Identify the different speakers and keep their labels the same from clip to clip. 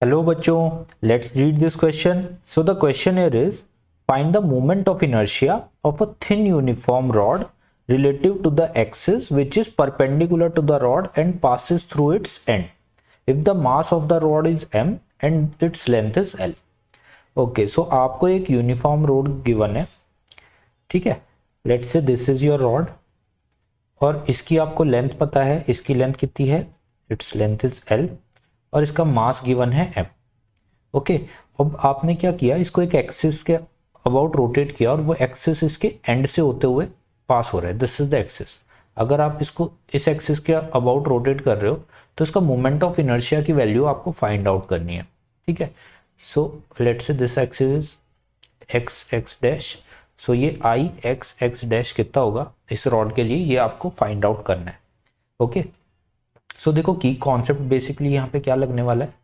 Speaker 1: Hello बच्चों, let's read this question. So the question here is, find the moment of inertia of a thin uniform rod relative to the axis which is perpendicular to the rod and passes through its end. If the mass of the rod is m and its length is l. Okay, so आपको एक uniform road given है, ठीक है. Let's say this is your rod और इसकी आपको length पता है, इसकी लेंथ कितनी है, इट्स लेंथ इज l और इसका मास गिवन है m. ओके, अब आपने क्या किया, इसको एक एक्सिस के अबाउट रोटेट किया और वो एक्सिस इसके एंड से होते हुए पास हो रहा है. This is the axis. अगर आप इसको इस एक्सिस के अबाउट रोटेट कर रहे हो तो इसका मोमेंट ऑफ इनर्शिया की वैल्यू आपको फाइंड आउट करनी है, ठीक है. So let's say this axis is X X dash. So ये आई एक्स एक्स डैश कितना होगा इस रॉड के लिए, ये आपको फाइंड आउट करना है. ओके, सो देखो की कॉन्सेप्ट बेसिकली यहाँ पे क्या लगने वाला है.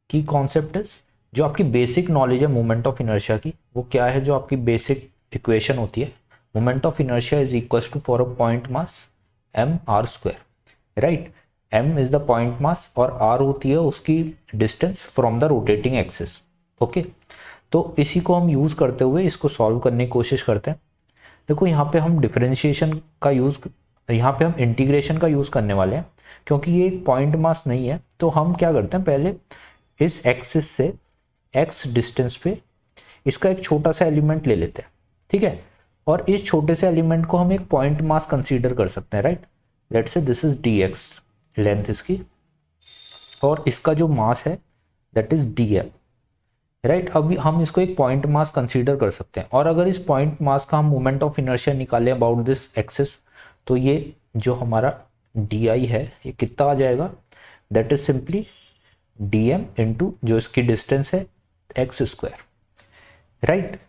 Speaker 1: की कॉन्सेप्ट इज, जो आपकी बेसिक नॉलेज है मोमेंट ऑफ इनर्शिया की, वो क्या है, जो आपकी बेसिक इक्वेशन होती है, moment of inertia is equals to for a point mass M R square, right. M is the point mass और आर होती है उसकी distance from the rotating axis. Okay, तो इसी को हम यूज करते हुए इसको सॉल्व करने की कोशिश करते हैं. देखो यहाँ पे हम डिफरेंशिएशन का यूज, यहाँ पे हम इंटीग्रेशन का यूज करने वाले हैं क्योंकि ये एक पॉइंट मास नहीं है. तो हम क्या करते हैं, पहले इस एक्सिस से x डिस्टेंस पे इसका एक छोटा सा एलिमेंट ले लेते हैं, ठीक है. और इस छोटे से एलिमेंट को हम एक पॉइंट मास कंसीडर कर सकते हैं, right. Let's say this is dx, length इसकी, और इसका जो मास है दैट इज dm, राइट. अभी हम इसको एक पॉइंट मास कंसीडर कर सकते हैं और अगर इस पॉइंट मास का हम मोमेंट ऑफ इनर्शिया निकालें अबाउट दिस एक्सिस, तो ये जो हमारा di है ये कितना आ जाएगा, that is simply dm into जो इसकी डिस्टेंस है एक्स स्क्वायर, राइट.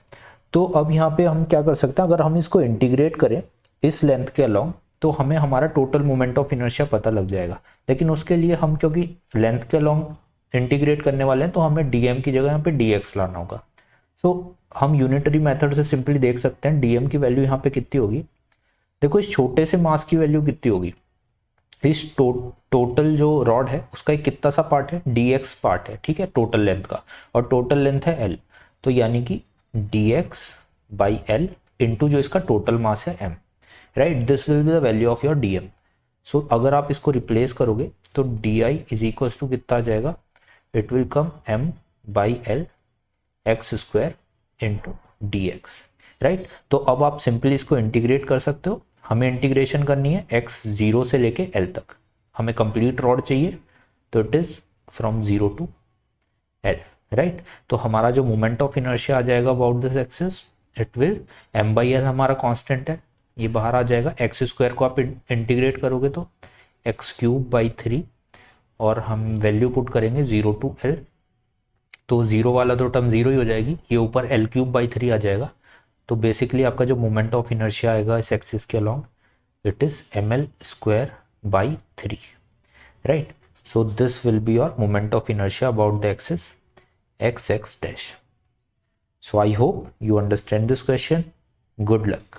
Speaker 1: तो अब यहाँ पे हम क्या कर सकते हैं, अगर हम इसको इंटीग्रेट करें इस लेंथ के अलॉन्ग तो हमें हमारा टोटल मोमेंट ऑफ इनर्शिया पता लग जाएगा. लेकिन उसके लिए हम क्योंकि लेंथ के अलॉन्ग इंटीग्रेट करने वाले हैं तो हमें dm की जगह यहाँ पे dx लाना होगा. सो हम यूनिटरी मेथड से सिंपली देख सकते हैं dm की वैल्यू यहाँ पे कितनी होगी. देखो इस छोटे से मास की वैल्यू कितनी होगी, इस टोटल जो रॉड है उसका एक कितना सा पार्ट है, dx पार्ट है, ठीक है, टोटल लेंथ का, और टोटल लेंथ है l. तो यानी कि dx बाई l इंटू जो इसका टोटल मास है m, right. This will be the value of your dm. सो अगर आप इसको रिप्लेस करोगे तो di इज इक्वल्स टू कितना आ जाएगा, it will come m by l x square into dx, right. तो अब आप सिंपली इसको इंटीग्रेट कर सकते हो. हमें इंटीग्रेशन करनी है x 0 से लेके l तक, हमें कंप्लीट रॉड चाहिए, तो it is from 0 to l, right. तो हमारा जो मोमेंट ऑफ इनर्शिया आ जाएगा about this axis, it will m by l हमारा कांस्टेंट है, ये बाहर आ जाएगा. एक्स स्क्वायर को आप इंटीग्रेट करोगे तो एक्स क्यूब बाई 3 और हम वैल्यू पुट करेंगे 0 टू l, तो 0 वाला तो टर्म 0 ही हो जाएगी, ये ऊपर l क्यूब बाई 3 आ जाएगा. तो बेसिकली आपका जो मोमेंट ऑफ इनर्शिया आएगा इस एक्सिस के along, it is ml square by 3, right. So this will be your moment of inertia about the axis x x dash. So I hope you understand this question. Good luck.